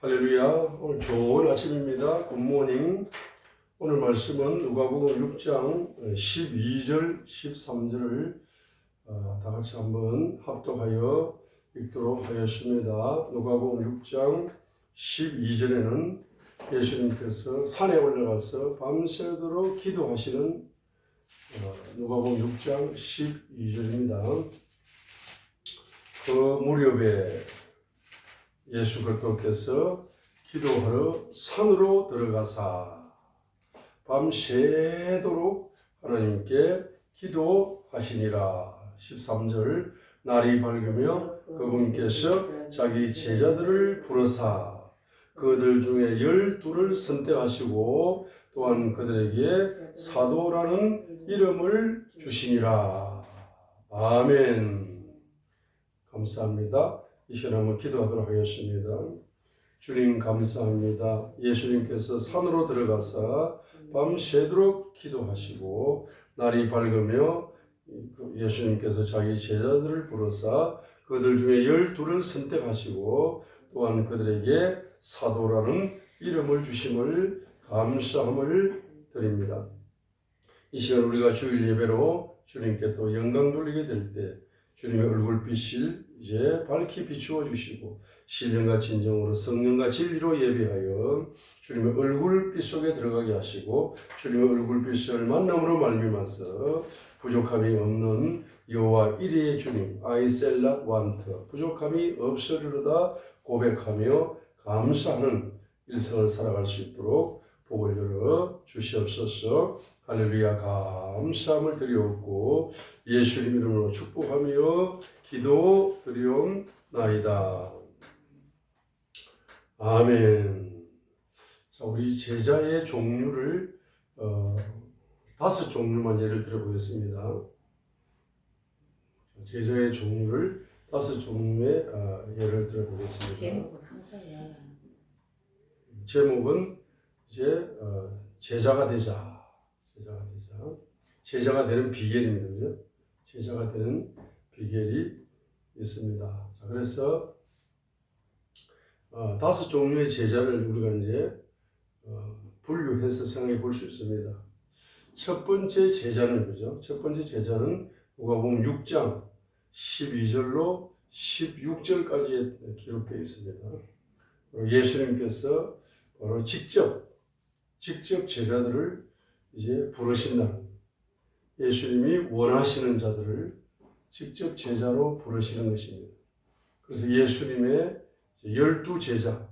할렐루야. 오늘 좋은 아침입니다. 굿모닝. 오늘 말씀은 누가복음 6장 12절, 13절을 다 같이 한번 합독하여 읽도록 하였습니다. 누가복음 6장 12절에는 예수님께서 산에 올라가서 밤새도록 기도하시는 누가복음 6장 12절입니다. 그 무렵에 예수 그리스도께서 기도하러 산으로 들어가사 밤새도록 하나님께 기도하시니라. 13절 날이 밝으며 그분께서 자기 제자들을 부르사 그들 중에 12를 선택하시고 또한 그들에게 사도라는 이름을 주시니라. 아멘. 감사합니다. 이 시간 한번 기도하도록 하겠습니다. 주님 감사합니다. 예수님께서 산으로 들어가서 밤새도록 기도하시고 날이 밝으며 예수님께서 자기 제자들을 부르사 그들 중에 12를 선택하시고 또한 그들에게 사도라는 이름을 주심을 감사함을 드립니다. 이 시간 우리가 주일 예배로 주님께 또 영광 돌리게 될 때 주님의 얼굴빛을 이제 밝히 비추어 주시고 신령과 진정으로 성령과 진리로 예배하여 주님의 얼굴빛 속에 들어가게 하시고 주님의 얼굴빛을 만남으로 말미암아서 부족함이 없는 여호와 이리의 주님 I shall not want 부족함이 없으리로다 고백하며 감사하는 일생을 살아갈 수 있도록 복을 열어 주시옵소서. 할렐루야. 감사함을 드리옵고 예수님 이름으로 축복하며 기도 드리옵나이다. 아멘. 자, 우리 제자의 종류를 5종류만 예를 들어 보겠습니다. 제자의 종류를 5종류의 예를 들어 보겠습니다. 제목은 항상이야. 제목은 이제 제자가 되자. 제자가 되는 비결입니다. 그죠? 제자가 되는 비결이 있습니다. 자, 그래서 5종류의 제자를 우리가 이제 분류해서 생각해 볼 수 있습니다. 첫 번째 제자는 그죠? 첫 번째 제자는 누가복음 6장 12절로 16절까지 기록되어 있습니다. 예수님께서 바로 직접 제자들을 이제 부르신다. 예수님이 원하시는 자들을 직접 제자로 부르시는 것입니다. 그래서 예수님의 12제자,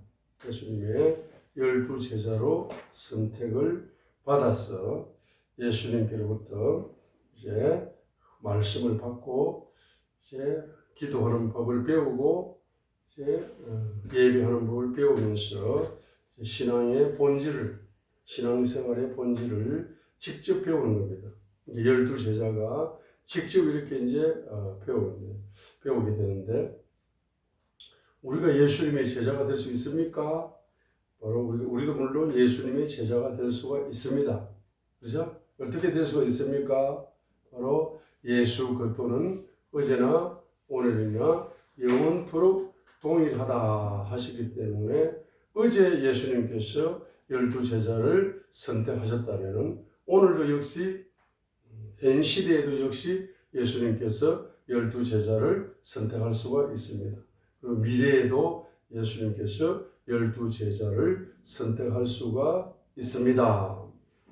예수님의 12제자로 선택을 받아서 예수님께로부터 이제 말씀을 받고 이제 기도하는 법을 배우고 이제 예배하는 법을 배우면서 신앙의 본질을 신앙생활의 본질을 직접 배우는 겁니다. 12제자가 직접 이렇게 이제 배우게 되는데 우리가 예수님의 제자가 될 수 있습니까? 바로 우리도 물론 예수님의 제자가 될 수가 있습니다. 그렇죠? 어떻게 될 수가 있습니까? 바로 예수 그리스도는 어제나 오늘이나 영원토록 동일하다 하시기 때문에 어제 예수님께서 12제자를 선택하셨다면 오늘도 역시 현 시대에도 역시 예수님께서 12제자를 선택할 수가 있습니다. 그리고 미래에도 예수님께서 12제자를 선택할 수가 있습니다.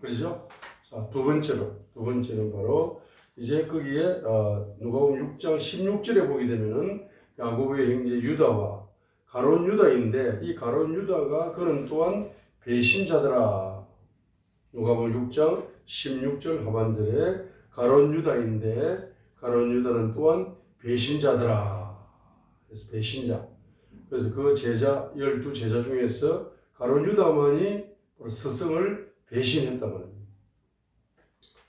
그렇죠? 자, 두 번째는 바로 이제 거기에 누가복음 6장 16절에 보게 되면은 야고보의 형제 유다와 가룟 유다인데 이 가룟 유다가 그는 또한 배신자더라. 누가복음 6장 16절 하반절에 가룟 유다인데 가룟 유다는 또한 배신자더라. 그래서 배신자. 그래서 그 제자 12제자 중에서 가룟 유다만이 스승을 배신했단 말입니다.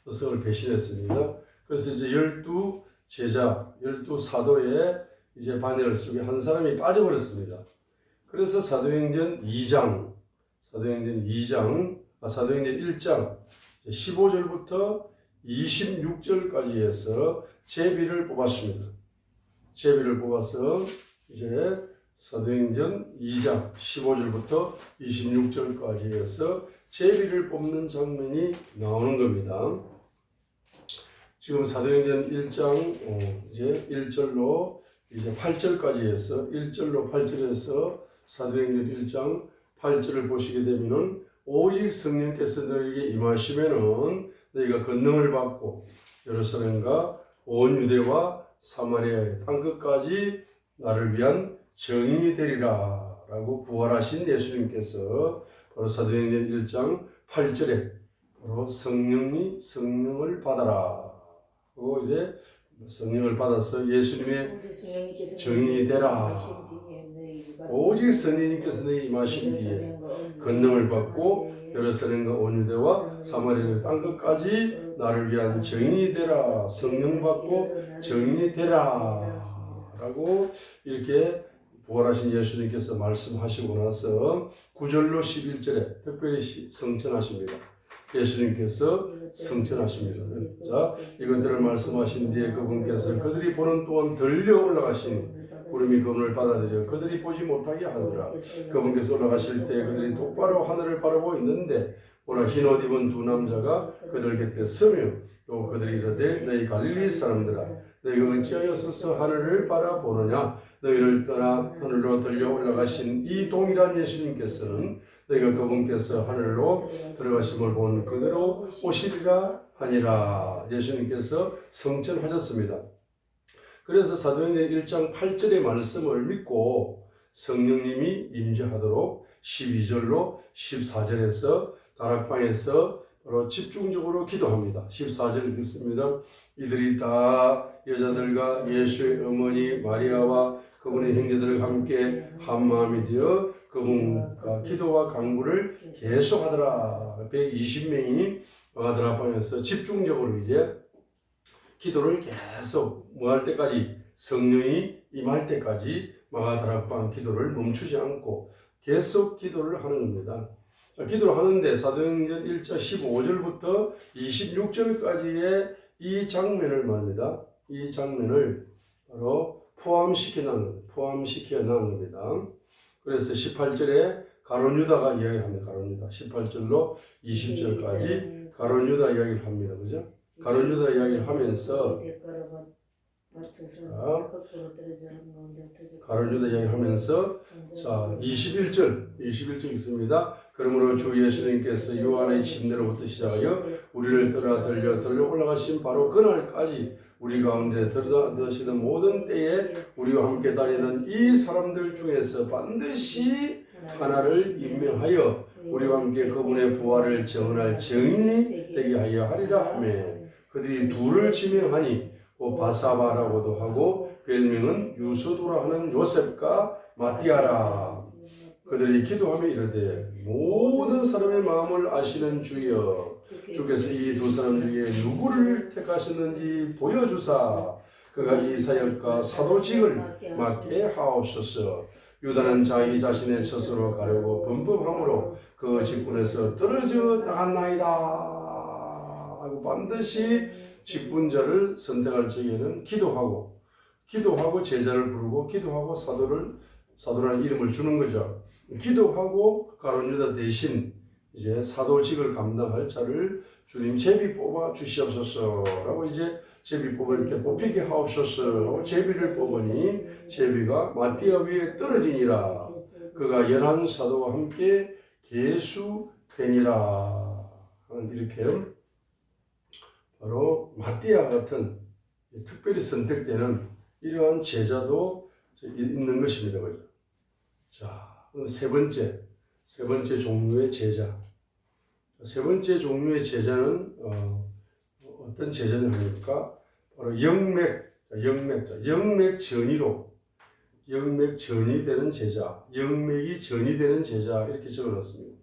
스승을 배신했습니다. 그래서 이제 12제자, 12사도의 이제 반열 속에 한 사람이 빠져버렸습니다. 그래서 사도행전 1장 1장 15절부터 26절까지 해서 제비를 뽑았습니다. 제비를 뽑아서 이제 사도행전 2장 15절부터 26절까지 해서 제비를 뽑는 장면이 나오는 겁니다. 지금 사도행전 1장 이제 1절로 이제 8절까지 해서 1절로 8절에서 사도행전 1장 8절을 보시게 되면은 오직 성령께서 너희에게 임하시면은 너희가 권능을 받고 예루살렘과 온 유대와 사마리아의 땅끝까지 나를 위한 증인이 되리라 라고 부활하신 예수님께서 바로 사도행전 1장 8절에 바로 성령을 받아라 하고 이제 성령을 받아서 예수님의 증인이 되라. 오직 성령님께서 너희 임하신 뒤에 권능을 받고 예루살렘과 온 유대와 사마리아 땅끝까지 나를 위한 증인이 되라. 성령 받고 증인이 되라 라고 이렇게 부활하신 예수님께서 말씀하시고 나서 9절로 11절에 특별히 성천하십니다. 예수님께서 성천하십니다. 자, 이것들을 말씀하신 뒤에 그분께서 그들이 보는 동안 들려 올라가신 구름이 그분을 받아들여 그들이 보지 못하게 하더라. 그분께서 올라가실 때 그들이 똑바로 하늘을 바라보고 있는데 오늘 흰옷 입은 두 남자가 그들 곁에 서며 또 그들이 이르되 너희 갈릴리 사람들아 너희가 어찌하여 서서 하늘을 바라보느냐 너희를 떠나 하늘로 들려 올라가신 이 동일한 예수님께서는 너희가 그분께서 하늘로 들어가심을 본 그대로 오시리라 하니라. 예수님께서 성천하셨습니다. 그래서 사도행전 1장 8절의 말씀을 믿고 성령님이 임재하도록 12절로 14절에서 다락방에서 바로 집중적으로 기도합니다. 14절 읽습니다. 이들이 다 여자들과 예수의 어머니 마리아와 그분의 형제들과 함께 한 마음이 되어 그분과 기도와 간구를 계속하더라. 120명이 다락방에서 집중적으로 이제 기도를 계속 할 때까지 성령이 임할 때까지 마가다락방 기도를 멈추지 않고 계속 기도를 하는 겁니다. 기도를 하는데 사도행전 1장 15절부터 26절까지의 이 장면을 말입니다. 이 장면을 바로 포함시켜 놓은 겁니다. 그래서 18절에 가룟 유다가 이야기를 합니다. 가룟 유다 18절로 20절까지 가룟 유다 이야기를 합니다. 그죠? 가룟 유다 이야기를 하면서 가룟 유다 이야기를 하면서 자 21절 있습니다. 그러므로 주 예수님께서 요한의 침례로부터 시작하여 우리를 떠나 들려 올라가신 바로 그날까지 우리 가운데 들어가시는 모든 때에 우리와 함께 다니던 이 사람들 중에서 반드시 하나를 임명하여 우리와 함께 그분의 부활을 증언할 증인이 되게 하여 하리라 하며 그들이 둘을 지명하니 바사바라고도 하고 별명은 유수도라 하는 요셉과 마띠아라. 그들이 기도하며 이르되 모든 사람의 마음을 아시는 주여 주께서 이 두 사람 중에 누구를 택하셨는지 보여주사 그가 이 사역과 사도직을 맡게 하옵소서. 유다는 자기 자신의 처소로 가려고 범범함으로 그 직분에서 떨어져 나갔나이다 하고 반드시 직분자를 선택할 적에는 기도하고 제자를 부르고 기도하고 사도라는 이름을 주는 거죠. 기도하고 가룟 유다 대신 이제 사도직을 감당할 자를 주님 제비 뽑아 주시옵소서라고 이제 제비 뽑아 이렇게 뽑히게 하옵소서 하고 제비를 뽑으니 제비가 마띠아 위에 떨어지니라. 그가 11사도와 함께 계수되니라. 이렇게 바로 마띠아 같은 특별히 선택되는 이러한 제자도 있는 것입니다. 그죠? 자, 세 번째 종류의 제자. 세 번째 종류의 제자는 어떤 제자냐 하니까 바로 영맥 전이 되는 제자, 영맥이 전이 되는 제자 이렇게 적어놨습니다.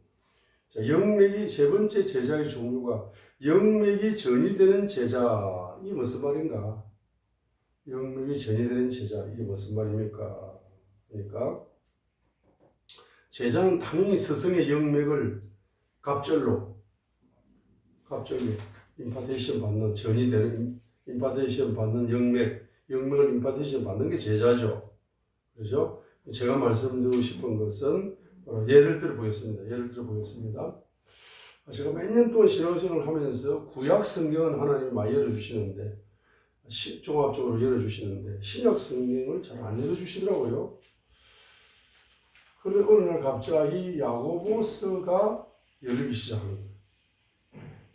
자, 영맥이 세 번째 제자의 종류가 영맥이 전이 되는 제자 이게 무슨 말인가? 영맥이 전이 되는 제자 이게 무슨 말입니까? 그러니까 제자는 당연히 스승의 영맥을 갑절로 임파테이션 받는 전이 되는 임파테이션 받는 영맥을 임파테이션 받는 게 제자죠. 그렇죠? 제가 말씀드리고 싶은 것은 예를 들어 보겠습니다. 제가 몇 년 동안 신앙생활을 하면서 구약 성경은 하나님이 많이 열어주시는데 종합적으로 열어주시는데 신약 성경을 잘 안 열어주시더라고요. 그런데 어느 날 갑자기 야고보서가 열리기 시작하는 거예요.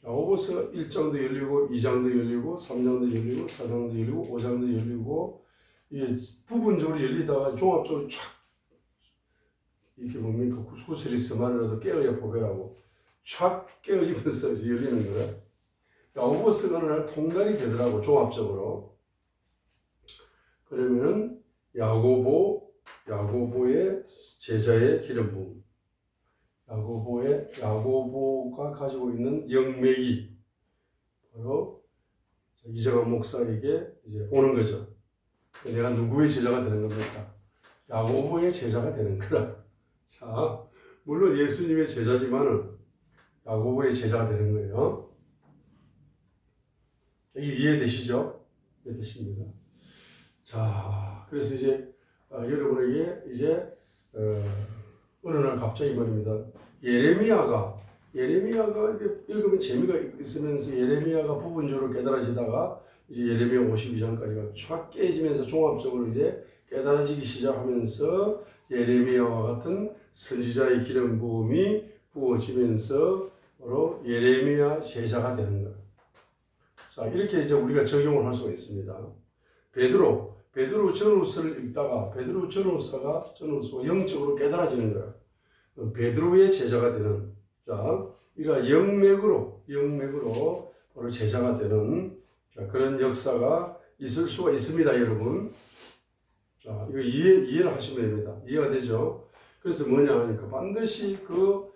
야고보서 1장도 열리고 2장도 열리고 3장도 열리고 4장도 열리고 5장도 열리고 이게 부분적으로 열리다가 종합적으로 촥 이렇게 뭡니까 구슬이 스마르라도 깨어야 보배라고 촥 깨어지면서 열리는 거예요. 야고보서가 어느 날 통달이 되더라고 종합적으로. 그러면은 야고보의 제자의 기름 부음, 야고보가 가지고 있는 영맥이 바로 이정환 목사에게 이제 오는 거죠. 내가 누구의 제자가 되는 겁니까? 야고보의 제자가 되는 거라. 자, 물론 예수님의 제자지만은 야고보의 제자가 되는 거예요. 이해되시죠? 이해되십니다. 자, 그래서 이제 여러분에게 이제 어느 날 갑자기 말입니다. 예레미야가 읽으면 재미가 있으면서 예레미야가 부분적으로 깨달아지다가 이제 예레미야 52장까지가 쫙 깨지면서 종합적으로 이제 깨달아지기 시작하면서 예레미야와 같은 선지자의 기름 부음이 부어지면서 바로 예레미야 제자가 되는 거예요. 자, 이렇게 이제 우리가 적용을 할 수가 있습니다. 베드로 전후서를 읽다가 베드로 전후서가 영적으로 깨달아지는 거야. 베드로의 제자가 되는, 자, 이가 영맥으로 바로 제자가 되는, 자, 그런 역사가 있을 수가 있습니다, 여러분. 자, 이거 이해를 하시면 됩니다. 이해가 되죠? 그래서 뭐냐 하니까 반드시 그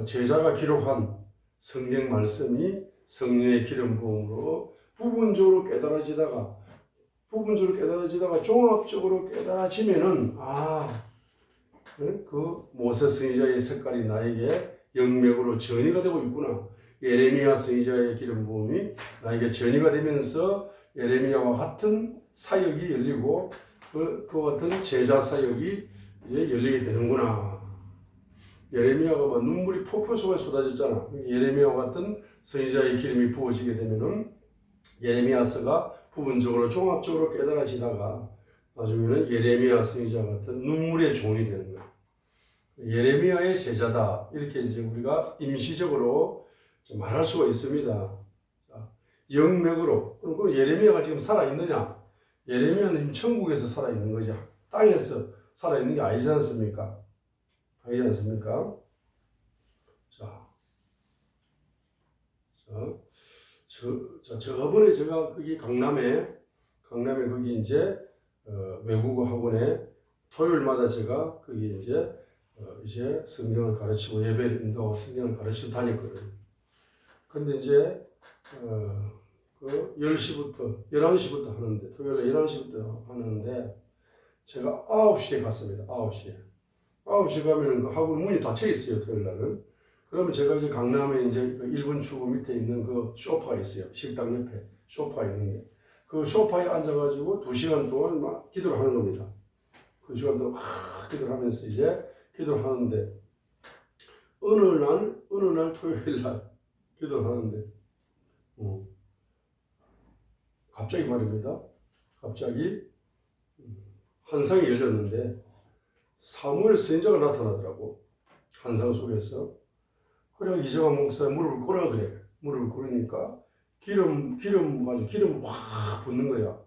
제자가 기록한 성경 말씀이 성령의 기름 부음으로 부분적으로 깨달아지다가 종합적으로 깨달아지면은 그 모세 선지자의 색깔이 나에게 영맥으로 전이가 되고 있구나. 예레미야 선지자의 기름 부음이 나에게 전이가 되면서 예레미야와 같은 사역이 열리고 그와 같은 제자 사역이 이제 열리게 되는구나. 예레미야가 막 눈물이 폭포수가 쏟아졌잖아. 예레미야와 같은 선지자의 기름이 부어지게 되면은 예레미야서가 부분적으로 종합적으로 깨달아지다가 나중에는 예레미야 선지자 같은 눈물의 종이 되는 거예요. 예레미야의 제자다, 이렇게 이제 우리가 임시적으로 말할 수가 있습니다. 영맥으로. 그럼 예레미야가 지금 살아있느냐? 예레미야는 천국에서 살아있는 거지 땅에서 살아있는 게 아니지 않습니까? 저번에 제가 거기 강남에 거기 이제 외국어 학원에 토요일마다 제가 거기 이제 성경을 가르치고 예배를 인도하고 성경을 가르치고 다녔거든요. 근데 이제 그 10시부터 11시부터 하는데, 토요일에 11시부터 하는데 제가 9시에 갔습니다. 9시에 가면은 그 학원 문이 닫혀 있어요, 토요일 날은. 그러면 제가 이제 강남에 이제 그 1번 출구 밑에 있는 그 소파가 있어요. 식당 옆에 소파가 있는데, 그 소파에 앉아가지고 2시간 동안 막 기도를 하는 겁니다. 그 시간 동안 기도를 하면서 이제 기도를 하는데, 어느 날 토요일 날 기도를 하는데, 갑자기 말입니다. 갑자기 환상이 열렸는데 사무엘 선지자가 나타나더라고. 환상 속에서. 그래 이정환 목사 무릎을 꿇으라 그래. 무릎을 꿇으니까 기름 확 붓는 거야.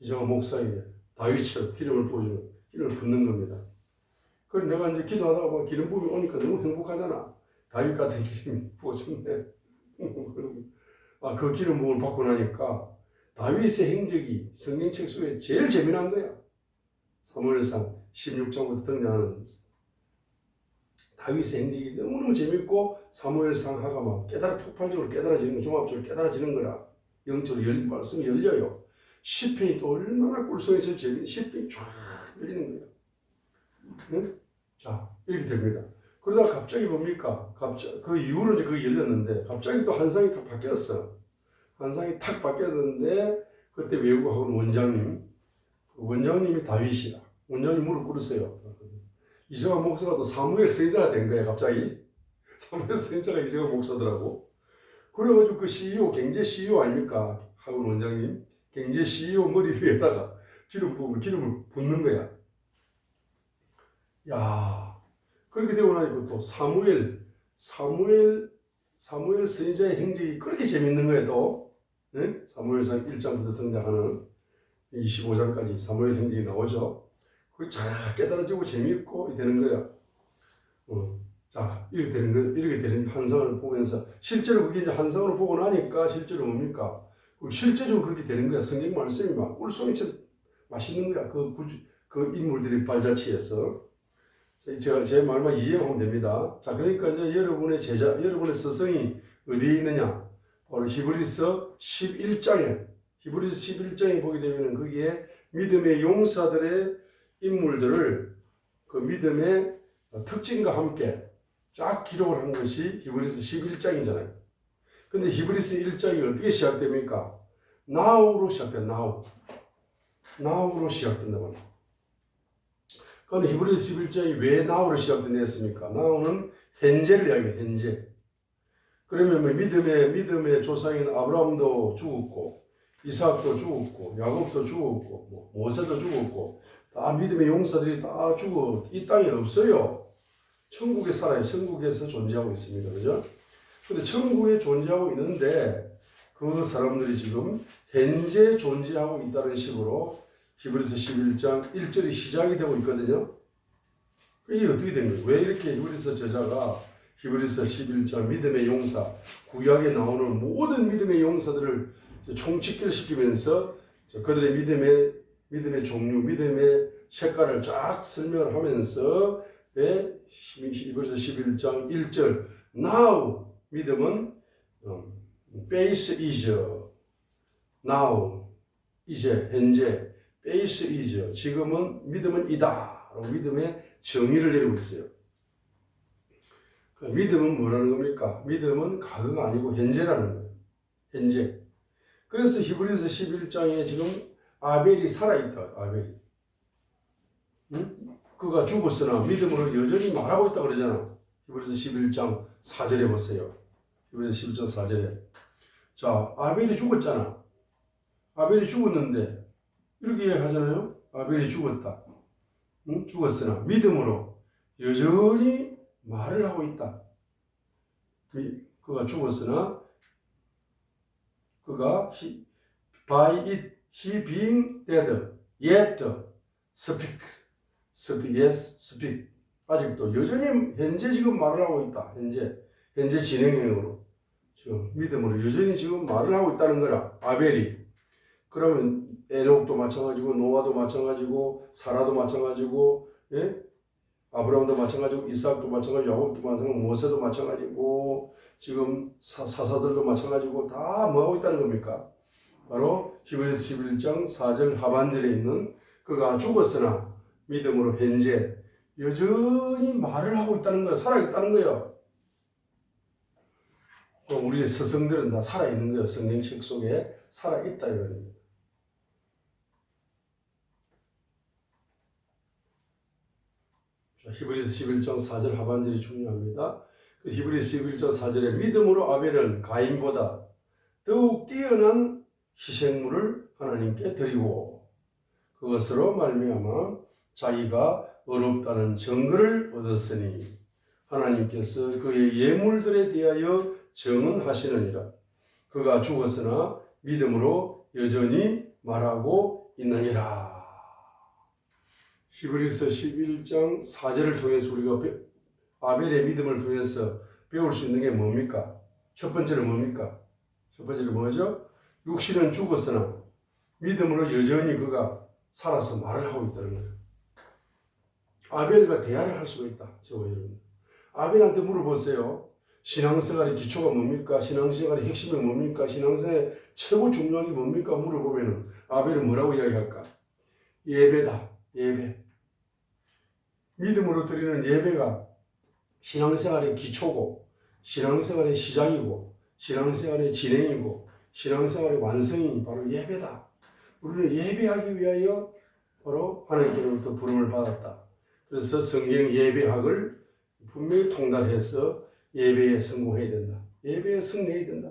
이정환 목사에게 다윗처럼 기름을 붓는 겁니다. 그래 내가 이제 기도하다가 막 기름 부음이 오니까 너무 행복하잖아. 다윗 같은 기름이 부어졌네. 그 기름 부음을 받고 나니까 다윗의 행적이 성경책 속에 제일 재미난 거야. 사무엘상 16장부터 등장하는 다윗의 행적이 너무너무 재밌고, 사무엘상하가 막 폭발적으로 깨달아지는 거, 종합적으로 깨달아지는 거라. 영적으로 말씀이 열려요. 시편이 또 얼마나 꿀송이 제일 재밌는, 시편이 쫙 열리는 거예요. 응? 자, 이렇게 됩니다. 그러다가 갑자기 뭡니까? 그 이후로 이제 그게 열렸는데, 갑자기 또 환상이 탁 바뀌었어. 환상이 탁 바뀌었는데, 그때 외국어학원 원장님이 다윗이라. 원장님 무릎 꿇으세요. 이정환 목사가 또 사무엘 선지자가 된 거야 갑자기. 사무엘 선지자가 이정환 목사더라고. 그래가지고 그 CEO, 경제 CEO 아닙니까? 학원 원장님. 경제 CEO 머리 위에다가 기름을 붓는 거야. 야, 그렇게 되고 나니까 또 사무엘 선지자의 행적이 그렇게 재밌는 거예요 또. 네? 사무엘상 1장부터 등장하는 25장까지 사무엘 행적이 나오죠. 그게 잘 깨달아지고 재미있고 되는 거야. 자, 이렇게 되는 환상을 보면서 실제로 그게 이제 환상으로 보고 나니까 실제로 뭡니까? 실제적으로 그렇게 되는 거야. 성경 말씀이 막 꿀송이처럼 맛있는 거야. 그 인물들이 발자취해서. 제가 제 말만 이해하면 됩니다. 자, 그러니까 이제 여러분의 스승이 어디에 있느냐? 바로 히브리서 11장에 보게 되면 거기에 믿음의 용사들의 인물들을 그 믿음의 특징과 함께 쫙 기록을 한 것이 히브리서 11장이잖아요. 근데 히브리서 1장이 어떻게 시작됩니까? now로 시작돼요. now로 시작된다고 합니다. 그럼 히브리서 11장이 왜 now로 시작된다 했습니까? now는 현재를 이야기해요. 현재. 그러면 믿음의 조상인 아브라함도 죽었고 이삭도 죽었고 야곱도 죽었고 모세도 죽었고 다 믿음의 용사들이 다 죽어 이 땅에 없어요. 천국에 살아요. 천국에서 존재하고 있습니다. 그죠? 근데 천국에 존재하고 있는데 그 사람들이 지금 현재 존재하고 있다는 식으로 히브리서 11장 1절이 시작이 되고 있거든요. 이게 어떻게 된 거예요? 왜 이렇게 히브리서 저자가 히브리서 11장 믿음의 용사, 구약에 나오는 모든 믿음의 용사들을 총집결시키면서 그들의 믿음의 종류, 믿음의 색깔을 쫙 설명을 하면서 히브리서 11장 1절 Now 믿음은 Faith is Now 이제 현재 Faith is 지금은 믿음은 이다 라고 믿음의 정의를 내리고 있어요. 믿음은 뭐라는 겁니까? 믿음은 과거가 아니고 현재라는 거예요. 현재. 그래서 히브리서 11장에 지금 아벨이 살아있다. 아벨이. 응? 그가 죽었으나 믿음으로 여전히 말하고 있다 그러잖아. 히브리서 11장 4절에 보세요. 히브리서 11장 4절에. 자, 아벨이 죽었잖아. 아벨이 죽었는데 이렇게 하잖아요. 아벨이 죽었다. 응? 죽었으나 믿음으로 여전히 말을 하고 있다. 그가 죽었으나 그가 by it he being dead yet speak 아직도 여전히 현재 지금 말을 하고 있다. 현재 진행형으로 지금 믿음으로 여전히 지금 말을 하고 있다는 거라. 아벨이. 그러면 에녹도 마찬가지고 노아도 마찬가지고 사라도 마찬가지고 예? 아브라함도 마찬가지고 이삭도 마찬가지고 야곱도 마찬가지고 모세도 마찬가지고 지금 사사들도 마찬가지고 다 뭐하고 있다는 겁니까? 바로 히브리서 11장 4절 하반절에 있는 그가 죽었으나 믿음으로 현재 여전히 말을 하고 있다는 거예요. 살아있다는 거예요. 우리의 스승들은 다 살아있는 거예요. 성경책 속에 살아있다 이런 겁니다. 히브리서 11장 4절 하반절이 중요합니다. 그 히브리서 11장 4절에 믿음으로 아벨은 가인보다 더욱 뛰어난 희생물을 하나님께 드리고 그것으로 말미암아 자기가 의롭다는 증거를 얻었으니 하나님께서 그의 예물들에 대하여 정언하시느니라. 그가 죽었으나 믿음으로 여전히 말하고 있느니라. 히브리서 11장 4절을 통해서 우리가 아벨의 믿음을 통해서 배울 수 있는 게 뭡니까? 첫 번째는 뭡니까? 첫 번째는 뭐죠? 육신은 죽었으나 믿음으로 여전히 그가 살아서 말을 하고 있다는 거예요. 아벨과 대화를 할 수가 있다. 저와 여러분. 아벨한테 물어보세요. 신앙생활의 기초가 뭡니까? 신앙생활의 핵심이 뭡니까? 신앙생활의 최고 중요한 게 뭡니까? 물어보면 아벨은 뭐라고 이야기할까? 예배다. 예배. 믿음으로 드리는 예배가 신앙생활의 기초고 신앙생활의 시작이고 신앙생활의 진행이고 신앙생활의 완성이 바로 예배다. 우리는 예배하기 위하여 바로 하나님께로부터 부름을 받았다. 그래서 성경 예배학을 분명히 통달해서 예배에 성공해야 된다. 예배에 승리해야 된다.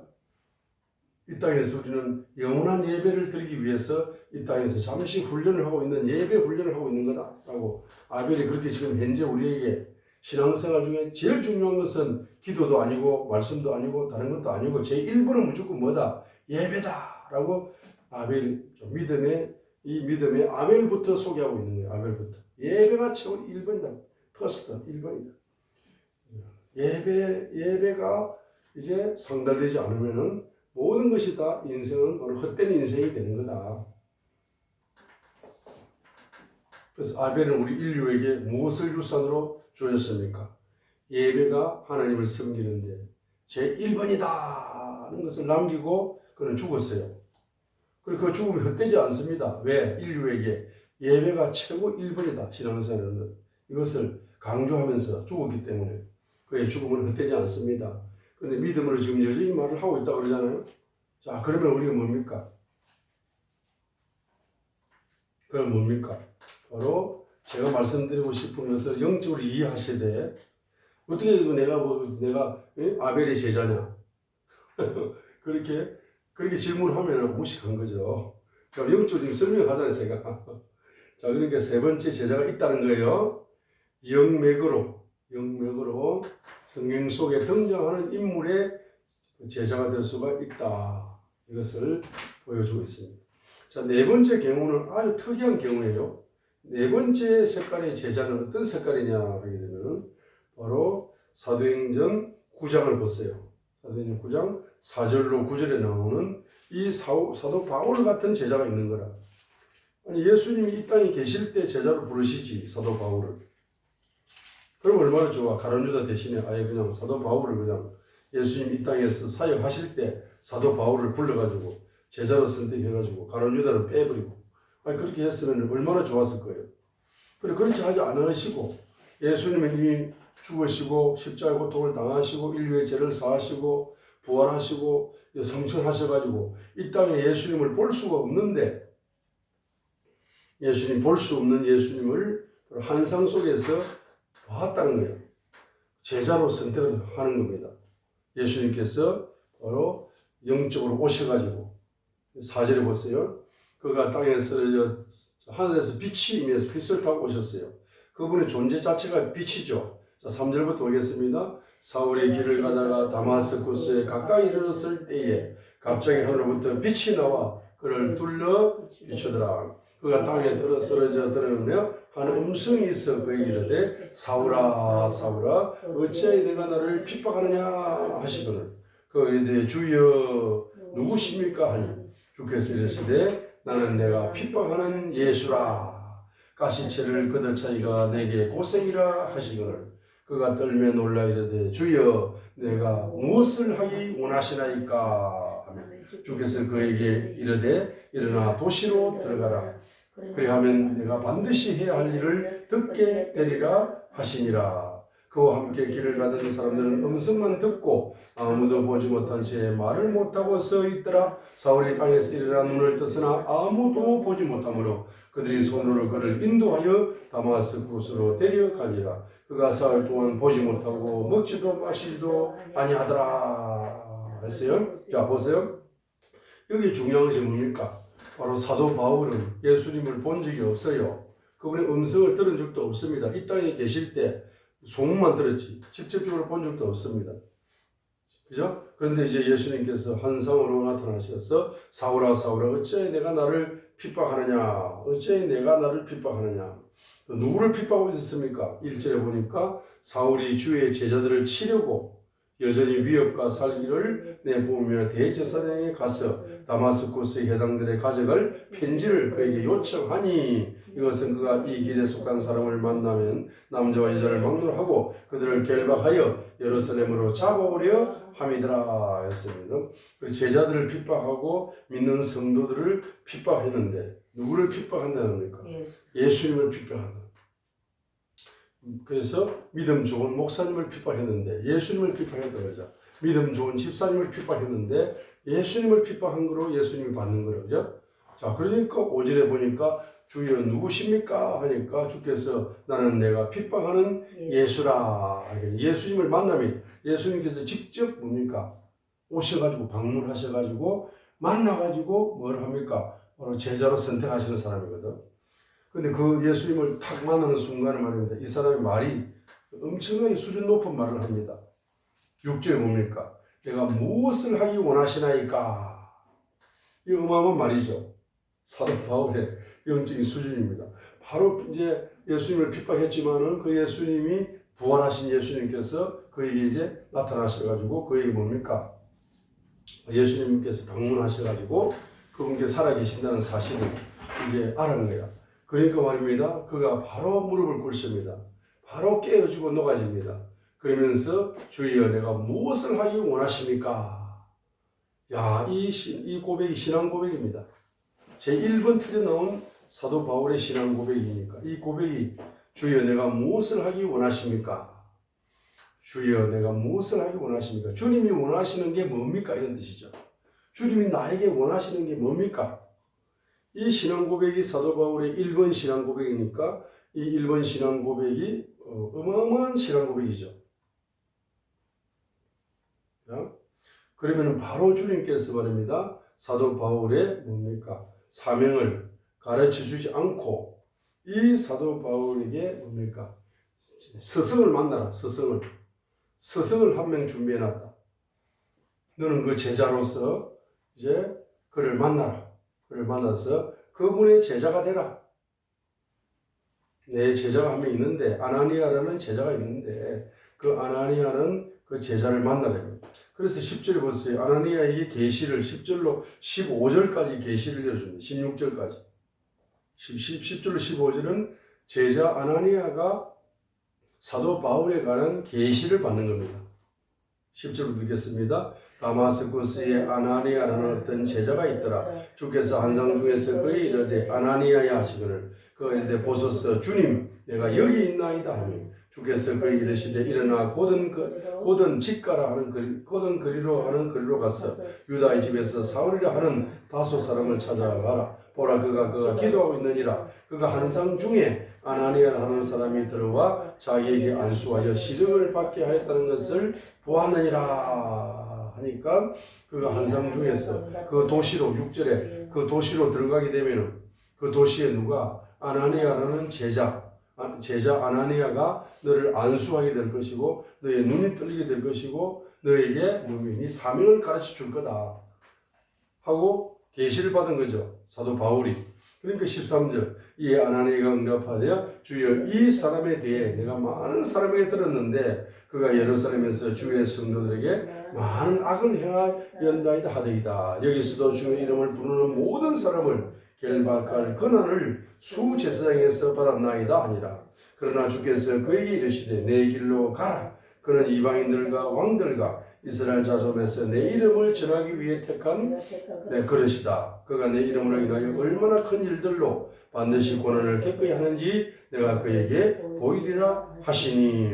이 땅에서 우리는 영원한 예배를 드리기 위해서 이 땅에서 잠시 훈련을 하고 있는 예배 훈련을 하고 있는 거다라고 아벨이 그렇게 지금 현재 우리에게 신앙생활 중에 제일 중요한 것은 기도도 아니고 말씀도 아니고 다른 것도 아니고 제1번은 무조건 뭐다? 예배다라고 아벨 이 믿음의 아벨부터 소개하고 있는 거예요. 아벨부터 예배가 최고 1번이다. 퍼스트 1번이다. 예배가 이제 상달되지 않으면은 모든 것이 다 인생은 바로 헛된 인생이 되는 거다. 그래서 아벨은 우리 인류에게 무엇을 유산으로 주었습니까? 예배가 하나님을 섬기는데 제1번이다 하는 것을 남기고 그는 죽었어요. 그리고 그 죽음이 헛되지 않습니다. 왜? 인류에게 예배가 최고 1번이다. 신앙생활은 것. 이것을 강조하면서 죽었기 때문에 그의 죽음은 헛되지 않습니다. 그런데 믿음으로 지금 여전히 말을 하고 있다고 그러잖아요. 자, 그러면 우리가 뭡니까? 그럼 뭡니까? 바로 제가 말씀드리고 싶은 것을 영적으로 이해하셔야 돼. 어떻게 내가 아벨의 제자냐? 그렇게 질문하면 무식한 거죠. 자, 영적으로 지금 설명하잖아요, 제가. 자, 그러니까 세 번째 제자가 있다는 거예요. 영맥으로 성경 속에 등장하는 인물의 제자가 될 수가 있다. 이것을 보여주고 있습니다. 자, 네 번째 경우는 아주 특이한 경우예요. 네 번째 색깔의 제자는 어떤 색깔이냐 하게 되면 바로 사도행전 9장을 보세요. 사도행전 9장 4절로 9절에 나오는 이 사도 바울 같은 제자가 있는 거라. 아니, 예수님이 이 땅에 계실 때 제자로 부르시지, 사도 바울을. 그럼 얼마나 좋아. 가룟유다 대신에 아예 그냥 사도 바울을 그냥 예수님 이 땅에서 사역하실 때 사도 바울을 불러가지고 제자로 선택해가지고 가룟유다를 빼버리고, 아니 그렇게 했으면 얼마나 좋았을 거예요. 그런데 그렇게 하지 않으시고 예수님은 이미 죽으시고 십자가 고통을 당하시고 인류의 죄를 사하시고 부활하시고 성천하셔가지고 이 땅에 예수님을 볼 수가 없는데, 예수님 볼 수 없는 예수님을 환상 속에서 봤다는 거예요. 제자로 선택을 하는 겁니다. 예수님께서 바로 영적으로 오셔가지고 4절에 보세요. 그가 땅에서 하늘에서 빛이 임해서 빛을 타고 오셨어요. 그분의 존재 자체가 빛이죠. 자, 3절부터 보겠습니다. 사울이 길을 가다가 다마스쿠스에 가까이 이르렀을 때에 갑자기 하늘로부터 빛이 나와 그를 둘러 비추더라. 그가 땅에 쓰러져 들으며 한 음성이 있어 그에게 이르되 사울아 사울아 어찌하여 내가 나를 핍박하느냐 하시거늘 그가 이르되 주여 누구십니까 하니 주께서 이르시되 나는 내가 핍박하는 예수라. 가시체를 걷어차기가 내게 고생이라 하시거늘 그가 떨며 놀라 이르되 주여 내가 무엇을 하기 원하시나이까 하면 주께서 그에게 이르되 일어나 도시로 들어가라. 그리하면 내가 반드시 해야 할 일을 듣게 되리라 하시니라. 그와 함께 길을 가던 사람들은 음성만 듣고 아무도 보지 못한 채 말을 못하고 서 있더라. 사울이 땅에서 일어나 눈을 떴으나 아무도 보지 못하므로 그들이 손으로 그를 인도하여 다마스쿠스로 데려가니라. 그가 사흘 동안 보지 못하고 먹지도 마시지도 아니하더라 했어요. 자, 보세요. 여기 중요한 것이 뭡니까? 바로 사도 바울은 예수님을 본 적이 없어요. 그분의 음성을 들은 적도 없습니다. 이 땅에 계실 때 소문만 들었지 직접적으로 본 적도 없습니다. 그죠? 그런데 이제 예수님께서 환상으로 나타나셔서 사울아 사울아 어찌하여 내가 나를 핍박하느냐, 어찌하여 내가 나를 핍박하느냐. 누구를 핍박하고 있었습니까? 1절에 보니까 사울이 주의 제자들을 치려고 여전히 위협과 살기를 내보며 대제사장에 가서 다마스쿠스의 회당들의 가져갈 편지를 그에게 요청하니 이것은 그가 이 길에 속한 사람을 만나면 남자와 여자를 막론하고 그들을 결박하여 예루살렘으로 잡아오려 함이더라 했습니다. 제자들을 핍박하고 믿는 성도들을 핍박했는데 누구를 핍박한다는 겁니까? 예수님을 핍박한다. 그래서 믿음 좋은 목사님을 핍박했는데 예수님을 핍박했다 그러죠. 믿음 좋은 집사님을 핍박했는데 예수님을 핍박한 거로 예수님을 받는 거죠. 자, 그러니까 5절에 보니까 주여 누구십니까? 하니까 주께서 나는 내가 핍박하는 예수라. 예수님을 만나면 예수님께서 직접 뭡니까? 오셔가지고 방문하셔가지고 만나가지고 뭘 합니까? 바로 제자로 선택하시는 사람이거든. 근데 그 예수님을 탁 만나는 순간에 말입니다. 이 사람의 말이 엄청나게 수준 높은 말을 합니다. 6절에 뭡니까? 내가 무엇을 하기 원하시나이까? 이 어마어마한 말이죠. 사도 바울의 영적인 수준입니다. 바로 이제 예수님을 핍박했지만은 그 예수님이 부활하신 예수님께서 그에게 이제 나타나셔가지고 그에게 뭡니까? 예수님께서 방문하셔가지고 그분께 살아계신다는 사실을 이제 알은 거야. 그러니까 말입니다. 그가 바로 무릎을 꿇습니다. 바로 깨어지고 녹아집니다. 그러면서 주여 내가 무엇을 하기 원하십니까? 야, 이 고백이 신앙 고백입니다. 제1번 틀에 나온 사도 바울의 신앙 고백이니까 이 고백이 주여 내가 무엇을 하기 원하십니까? 주여 내가 무엇을 하기 원하십니까? 주님이 원하시는 게 뭡니까? 이런 뜻이죠. 주님이 나에게 원하시는 게 뭡니까? 이 신앙 고백이 사도 바울의 1번 신앙 고백이니까 이 1번 신앙 고백이 어마어마한 신앙 고백이죠. 그러면 바로 주님께서 말입니다. 사도 바울의 뭡니까? 사명을 가르쳐 주지 않고 이 사도 바울에게 뭡니까? 스승을 만나라. 스승을 한 명 준비해 놨다. 너는 그 제자로서 이제 그를 만나라. 그를 만나서 그분의 제자가 되라. 내 제자가 한 명 있는데 아나니아라는 제자가 있는데 그 아나니아는 그 제자를 만나래요. 그래서 10절에 보세요. 아나니아에게 계시를 10절로 15절까지 계시를 열어줍니다. 16절까지. 10절로 15절은 제자 아나니아가 사도 바울에 관한 계시를 받는 겁니다. 10절로 읽겠습니다. 다마스쿠스에 아나니아라는 어떤 제자가 있더라. 주께서 한상 중에서 그에게 이르되 아나니아야 하시거늘 그에게 보소서 주님 내가 여기 있나이다 하며 주께서 그에게 이르시되 일어나 곧은 직가라 하는 곧은 거리로 하는 거리로 갔어 유다의 집에서 사울이라 하는 다소 사람을 찾아가라. 보라 그가 기도하고 있느니라. 그가 한상 중에 아나니아 하는 사람이 들어와 자기에게 안수하여 시력을 받게 하였다는 것을 보았느니라 하니까 그가 한상 중에서 그 도시로 6절에 그 도시로 들어가게 되면 그 도시에 누가 아나니아라는 제자 아나니아가 너를 안수하게 될 것이고 너의 눈이 뚫리게 될 것이고 너에게 네 사명을 가르쳐 줄 거다 하고 계시를 받은 거죠. 사도 바울이. 그러니까 13절 이 아나니아가 응답하되 주여 이 사람에 대해 내가 많은 사람에게 들었는데 그가 예루살렘에서 주의 성도들에게 많은 악을 행하였나이다 하더이다. 여기서도 주의 이름을 부르는 모든 사람을 결박할 권한을 수제사장에서 받았나이다 하니라. 그러나 주께서 그에게 이르시되 내 길로 가라. 그는 이방인들과 왕들과 이스라엘 자손에서 내 이름을 전하기 위해 택한 내 그릇이다. 그가 내 이름으로 인하여 얼마나 큰 일들로 반드시 고난을 겪어야 하는지 내가 그에게 보이리라 하시니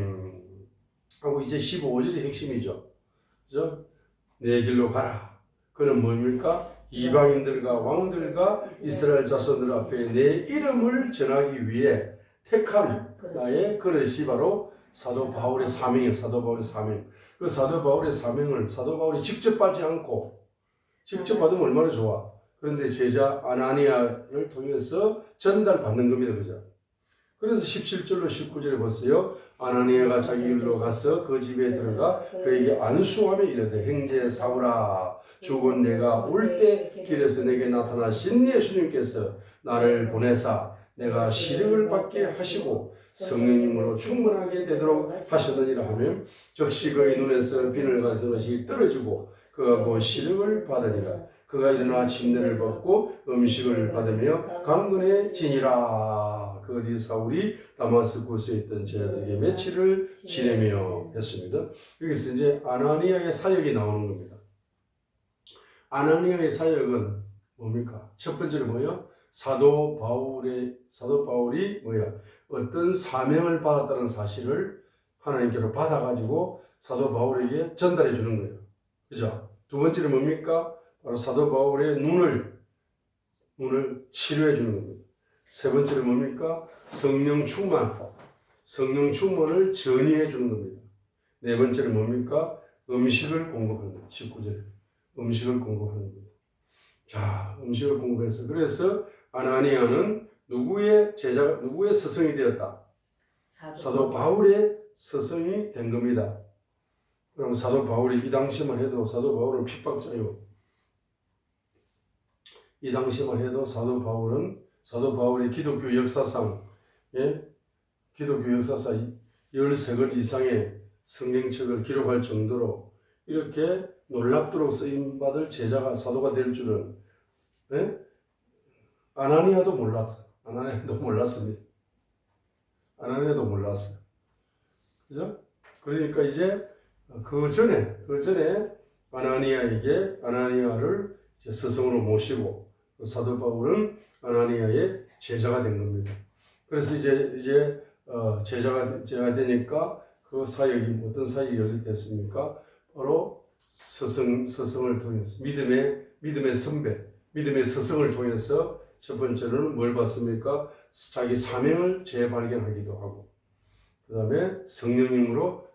하고 이제 15절이 핵심이죠. 그죠? 내 길로 가라. 그는 뭡니까? 이방인들과 왕들과 이스라엘 자손들 앞에 내 이름을 전하기 위해 택한 나의 그릇이 바로 사도 바울의 사명이에요. 사도 바울의 사명. 그 사도 바울의 사명을 사도 바울이 직접 받지 않고 직접 받으면 얼마나 좋아. 그런데 제자 아나니아를 통해서 전달받는 겁니다. 그죠? 그래서 17절로 19절에 보세요. 아나니아가 자기 길로 가서 그 집에 들어가 그에게 안수하며 이르되 형제 사울아 죽은 내가 올 때 길에서 내게 나타나신 예수님께서 나를 보내사 내가 시력을 받게 하시고 성령님으로 충만하게 되도록 하셨느니라 하면 즉시 그의 눈에서 비늘 같은 것이 떨어지고 그가 곧 시력을 받으니라. 그가 일어나 침례를 받고 음식을 받으며 강건해지니라. 그 뒤 사울이 다마스쿠스에 있던 제자들에게 며칠을 지내며 했습니다. 여기서 이제 아나니아의 사역이 나오는 겁니다. 아나니아의 사역은 뭡니까? 첫 번째는 뭐예요? 사도 바울이 뭐야? 어떤 사명을 받았다는 사실을 하나님께로 받아가지고 사도 바울에게 전달해 주는 거예요. 그죠? 두 번째는 뭡니까? 바로 사도 바울의 눈을 치료해 주는 겁니다. 세 번째는 뭡니까? 성령 충만. 성령 충만을 전이해 주는 겁니다. 네 번째는 뭡니까? 음식을 공급하는 겁니다. 19절. 음식을 공급하는 겁니다. 자, 음식을 공급해서 그래서 아나니아는 누구의 제자가 누구의 스승이 되었다? 사도 바울의 스승이 된 겁니다. 그럼 사도 바울이 이 당시만 해도 사도 바울은 핍박자요. 이 당시만 해도 사도 바울이 기독교 역사상 기독교 역사상 13권 이상의 성경책을 기록할 정도로 이렇게 놀랍도록 쓰임받을 제자가 사도가 될 줄은 아나니아도 몰랐습니다. 아나니아도 몰랐어요. 그죠? 그러니까 이제 그 전에 아나니아를 이제 스승으로 모시고 사도 바울은 아나니아의 제자가 된 겁니다. 그래서 이제 제자가 되니까 그 사역이 어떤 사역이 됐습니까? 바로 스승을 통해서 믿음의 선배, 믿음의 스승을 통해서 첫 번째로는 뭘 받습니까? 자기 사명을 재발견하기도 하고, 그 다음에 성령님으로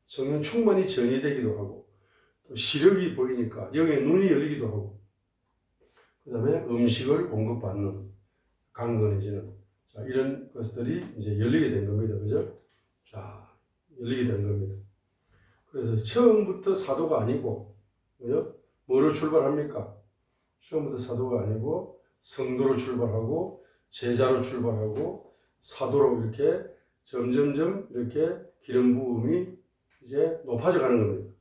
성령 충만이 전이되기도 하고, 또 시력이 보이니까 영의 눈이 열리기도 하고, 그 다음에 음식을 공급받는 강건해지는 이런 것들이 이제 열리게 된 겁니다. 그죠? 자, 열리게 된 겁니다. 그래서 처음부터 사도가 아니고, 그죠? 뭐로 출발합니까? 처음부터 사도가 아니고 성도로 출발하고 제자로 출발하고 사도로 이렇게 점점점 이렇게 기름 부음이 이제 높아져 가는 겁니다.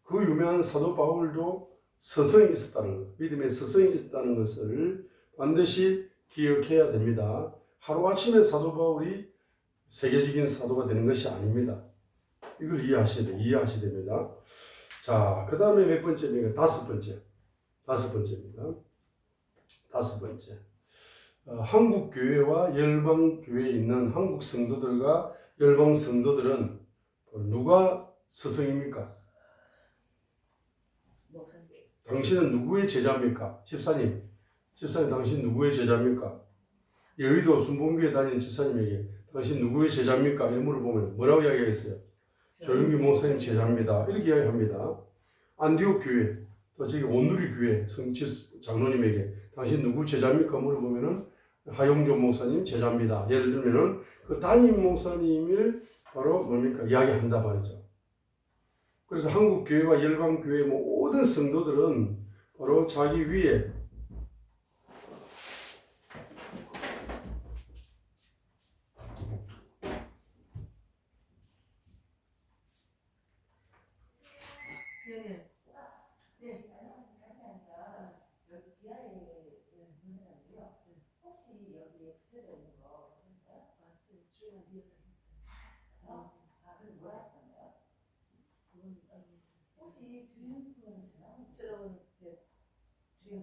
그 유명한 사도 바울도 스승이 있었다는 것, 믿음의 스승이 있었다는 것을 반드시 기억해야 됩니다. 하루아침에 사도 바울이 세계적인 사도가 되는 것이 아닙니다. 이걸 이해하셔야 됩니다. 자, 그 다음에 몇 번째입니까? 다섯 번째입니다. 한국 교회와 열방 교회에 있는 한국 성도들과 열방 성도들은 누가 스승입니까? 목사님. 당신은 누구의 제자입니까? 집사님 당신 누구의 제자입니까? 여의도 순복음교회 다니는 집사님에게 당신 누구의 제자입니까? 이런 물어보면 뭐라고 이야기하겠어요? 조용기 목사님 제자입니다. 이렇게 이야기합니다. 안디옥 교회, 또 저기 온누리 교회 장로님에게 당신 누구 제자입니까? 물어보면은 하용조 목사님 제자입니다. 예를 들면은 그 담임 목사님을 바로 뭡니까? 이야기한다 말이죠. 그래서 한국 교회와 열방 교회 모든 성도들은 바로 자기 위에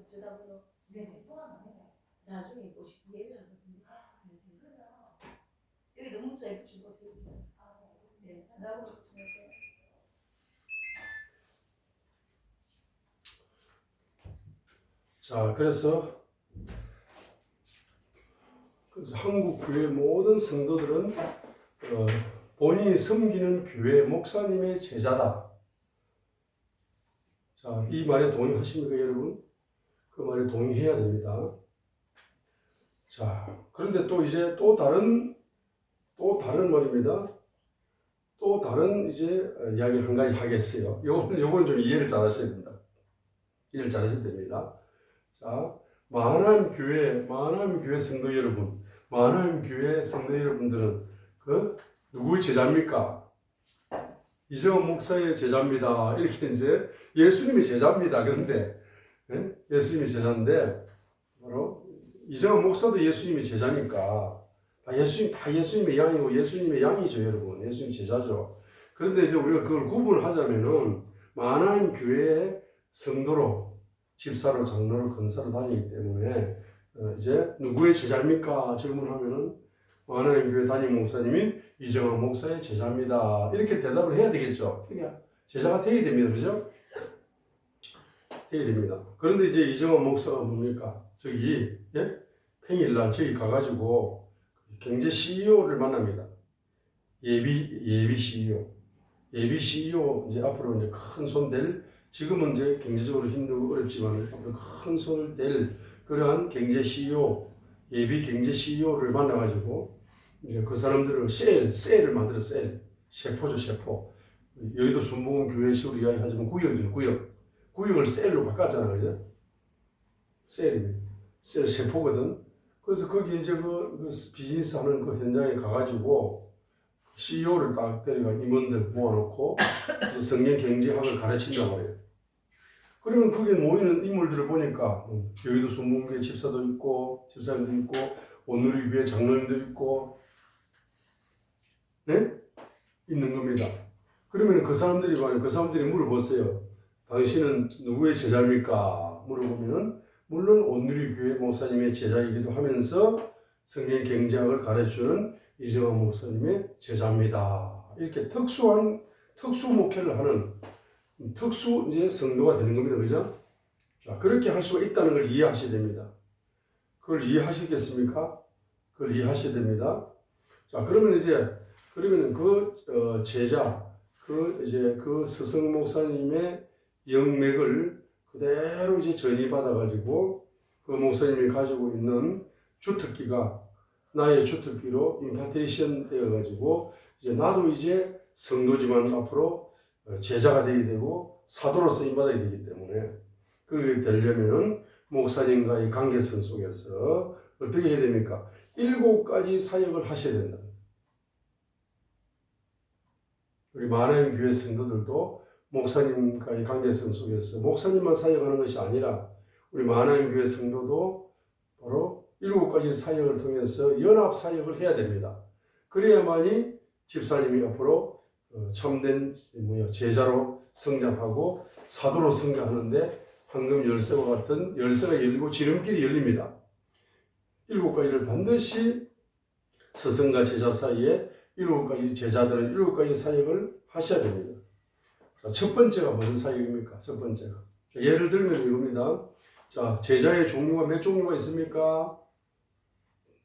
전화번호 나중에 오시고 예배하거든요. 여기도 문자에 붙이고 오세요. 네, 전화번호 붙여주세요. 자, 그래서 한국 교회 모든 성도들은 본인이 섬기는 교회 목사님의 제자다. 자, 이 말에 동의하십니까, 여러분? 그 말에 동의해야 됩니다. 자, 그런데 또 이제 또 다른 말입니다. 또 다른 이제 이야기를 한 가지 하겠어요. 요건 좀 이해를 잘 하셔야 됩니다. 이해를 잘 하셔야 됩니다. 자, 마하나임 교회 성도 여러분, 마하나임 교회 성도 여러분들은 그 누구의 제자입니까? 이정원 목사의 제자입니다. 이렇게 이제 예수님의 제자입니다. 그런데 예수님의 제자인데 바로 이정원 목사도 예수님의 제자니까 다 예수님의 양이고 예수님의 양이죠, 여러분. 예수님 제자죠. 그런데 이제 우리가 그걸 구분하자면은 마하나임 교회의 성도로 집사로 장로로 권사로 다니기 때문에 이제 누구의 제자입니까? 질문하면은 마하나임 교회 담임 목사님인 이정원 목사의 제자입니다. 이렇게 대답을 해야 되겠죠. 그러니까 제자가 되어야 됩니다. 그죠? 돼야 됩니다. 그런데 이제 이정환 목사가 뭡니까? 저기 예? 평일날 저기 가가지고 경제 CEO를 만납니다. 예비 CEO. 예비 CEO 이제 앞으로 이제 큰 손 댈, 지금은 이제 경제적으로 힘들고 어렵지만 앞으로 큰 손을 댈 그러한 경제 CEO, 예비 경제 CEO를 만나가지고 이제 그 사람들을 셀을 만들어 세포죠, 세포. 여의도 순복음 교회식으로 이야기하자면 구역이죠, 구역을 셀로 바꿨잖아, 그죠? 셀입니다. 셀 세포거든. 그래서 거기 이제 그 비즈니스 하는 그 현장에 가가지고 CEO를 딱 데려가 임원들 모아놓고 이제 성경 경제학을 가르친단 말이에요. 그러면 거기에 모이는 인물들을 보니까 여의도 순복음교회 집사도 있고 집사님도 있고 온누리교회 장로님도 있고 네? 있는 겁니다. 그러면 그 사람들이 물어보세요. 당신은 누구의 제자입니까? 물어보면 물론 온누리교회 목사님의 제자이기도 하면서 성경 경제학을 가르치는 이정환 목사님의 제자입니다. 이렇게 특수 목회를 하는 특수 이제 성도가 되는 겁니다. 그죠? 자, 그렇게 할 수가 있다는 걸 이해하셔야 됩니다. 그걸 이해하시겠습니까? 그걸 이해하셔야 됩니다. 자, 그러면 그 제자, 그 스승 목사님의 영맥을 그대로 이제 전이받아가지고 그 목사님이 가지고 있는 주특기가 나의 주특기로 임파테이션 되어가지고 이제 나도 이제 성도지만 앞으로 제자가 되게 되고 사도로서 인받아야 되기 때문에 그렇게 되려면 목사님과의 관계성 속에서 어떻게 해야 됩니까? 7가지 사역을 하셔야 된다. 우리 마나임 교회 성도들도 목사님과의 관계성 속에서 목사님만 사역하는 것이 아니라 우리 마나임 교회 성도도 바로 7가지 사역을 통해서 연합 사역을 해야 됩니다. 그래야만이 집사님이 앞으로 참된 제자로 성장하고 사도로 성장하는데 황금 열쇠와 같은 열쇠가 열리고 지름길이 열립니다. 7가지를 반드시 스승과 제자 사이에 7가지 제자들은 7가지 사역을 하셔야 됩니다. 자, 첫 번째가 무슨 사역입니까? 첫 번째가. 예를 들면 이겁니다. 자, 제자의 종류가 몇 종류가 있습니까?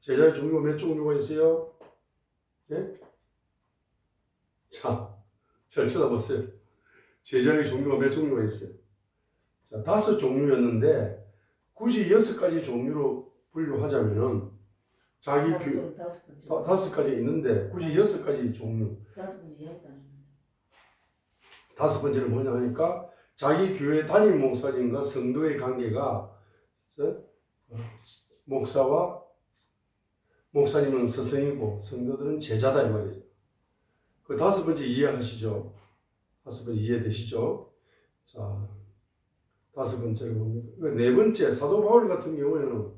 제자의 종류가 몇 종류가 있어요? 예? 자, 잘 쳐다보세요. 제자의 종류가 몇 종류가 있어요? 자, 5종류였는데 굳이 6가지 종류로 분류하자면은 자기 교 5가지 있는데 굳이 6가지 종류. 5번째는 뭐냐 하니까 자기 교회 담임 목사님과 성도의 관계가 목사님은 스승이고 성도들은 제자다 이 말이죠. 그 5번째 이해하시죠? 5번째 이해되시죠? 자, 5번째는 뭡니까? 4번째 사도 바울 같은 경우에는